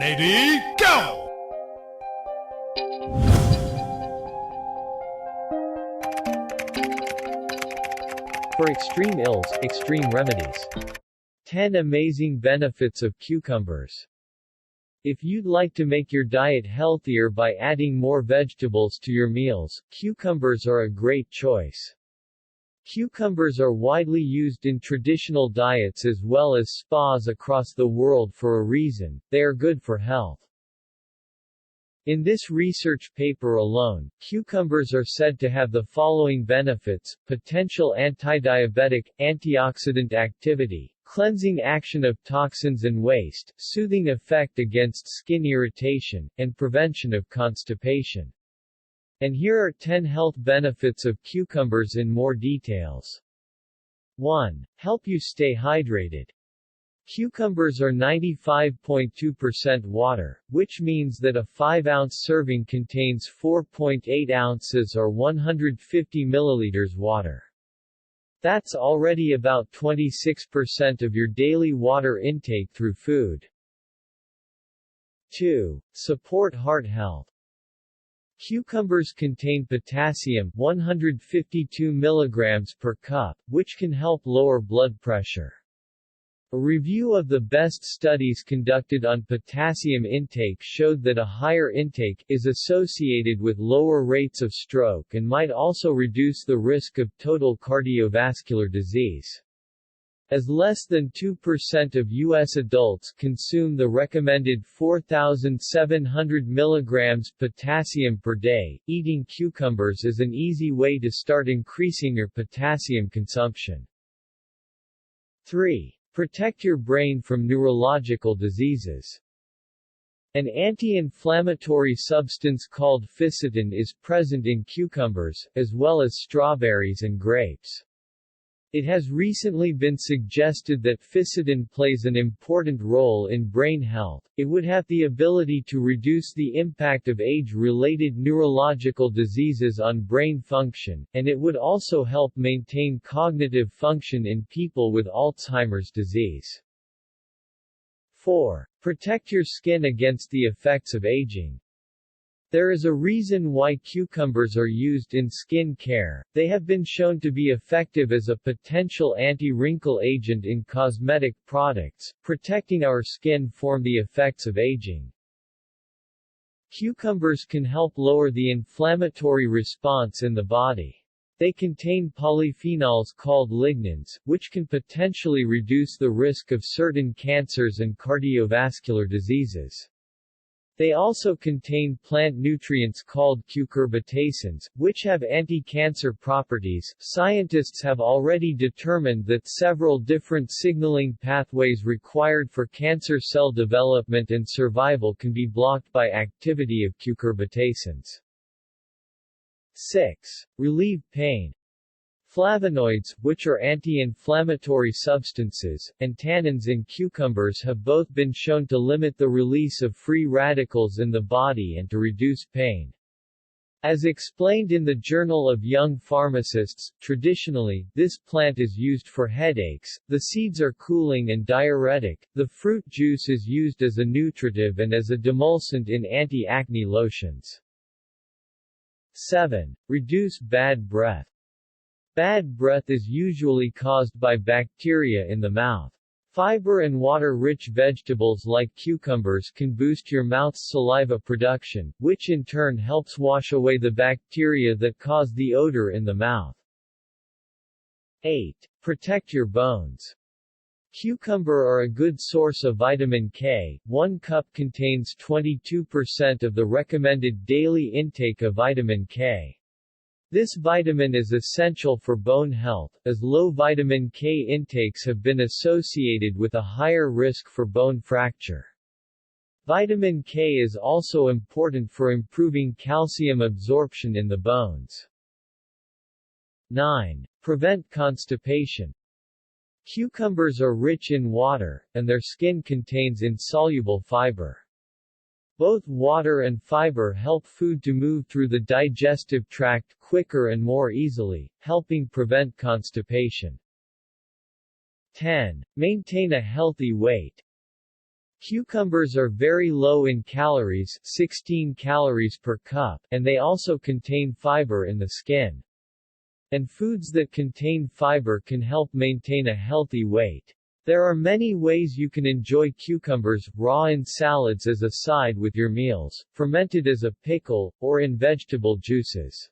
Ready, go! For extreme ills, extreme remedies. 10 amazing benefits of cucumbers. If you'd like to make your diet healthier by adding more vegetables to your meals, cucumbers are a great choice. Cucumbers are widely used in traditional diets as well as spas across the world for a reason: they are good for health. In this research paper alone, cucumbers are said to have the following benefits: potential antidiabetic, antioxidant activity, cleansing action of toxins and waste, soothing effect against skin irritation, and prevention of constipation. And here are 10 health benefits of cucumbers in more details. 1. Help you stay hydrated. Cucumbers are 95.2% water, which means that a 5-ounce serving contains 4.8 ounces or 150 milliliters water. That's already about 26% of your daily water intake through food. 2. Support heart health. Cucumbers contain potassium, 152 milligrams per cup, which can help lower blood pressure. A review of the best studies conducted on potassium intake showed that a higher intake is associated with lower rates of stroke and might also reduce the risk of total cardiovascular disease. As less than 2% of U.S. adults consume the recommended 4,700 milligrams potassium per day, eating cucumbers is an easy way to start increasing your potassium consumption. 3. Protect your brain from neurological diseases. An anti-inflammatory substance called ficitin is present in cucumbers, as well as strawberries and grapes. It has recently been suggested that ficitin plays an important role in brain health. It would have the ability to reduce the impact of age-related neurological diseases on brain function, and it would also help maintain cognitive function in people with Alzheimer's disease. 4. Protect your skin against the effects of aging. There is a reason why cucumbers are used in skin care. They have been shown to be effective as a potential anti-wrinkle agent in cosmetic products, protecting our skin from the effects of aging. Cucumbers can help lower the inflammatory response in the body. They contain polyphenols called lignans, which can potentially reduce the risk of certain cancers and cardiovascular diseases. They also contain plant nutrients called cucurbitacins, which have anti-cancer properties. Scientists have already determined that several different signaling pathways required for cancer cell development and survival can be blocked by activity of cucurbitacins. 6. Relieve pain. Flavonoids, which are anti-inflammatory substances, and tannins in cucumbers have both been shown to limit the release of free radicals in the body and to reduce pain. As explained in the Journal of Young Pharmacists, traditionally, this plant is used for headaches, the seeds are cooling and diuretic, the fruit juice is used as a nutritive and as a demulcent in anti-acne lotions. 7. Reduce bad breath. Bad breath is usually caused by bacteria in the mouth. Fiber and water-rich vegetables like cucumbers can boost your mouth's saliva production, which in turn helps wash away the bacteria that cause the odor in the mouth. 8. Protect your bones. Cucumber are a good source of vitamin K. 1 cup contains 22% of the recommended daily intake of vitamin K. This vitamin is essential for bone health, as low vitamin K intakes have been associated with a higher risk for bone fracture. Vitamin K is also important for improving calcium absorption in the bones. 9. Prevent constipation. Cucumbers are rich in water, and their skin contains insoluble fiber. Both water and fiber help food to move through the digestive tract quicker and more easily, helping prevent constipation. 10. Maintain a healthy weight. Cucumbers are very low in calories, 16 calories per cup, and they also contain fiber in the skin. And foods that contain fiber can help maintain a healthy weight. There are many ways you can enjoy cucumbers: raw in salads as a side with your meals, fermented as a pickle, or in vegetable juices.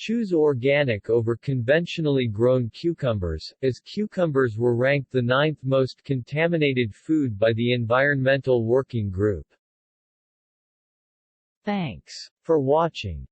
Choose organic over conventionally grown cucumbers, as cucumbers were ranked the 9th most contaminated food by the Environmental Working Group. Thanks for watching.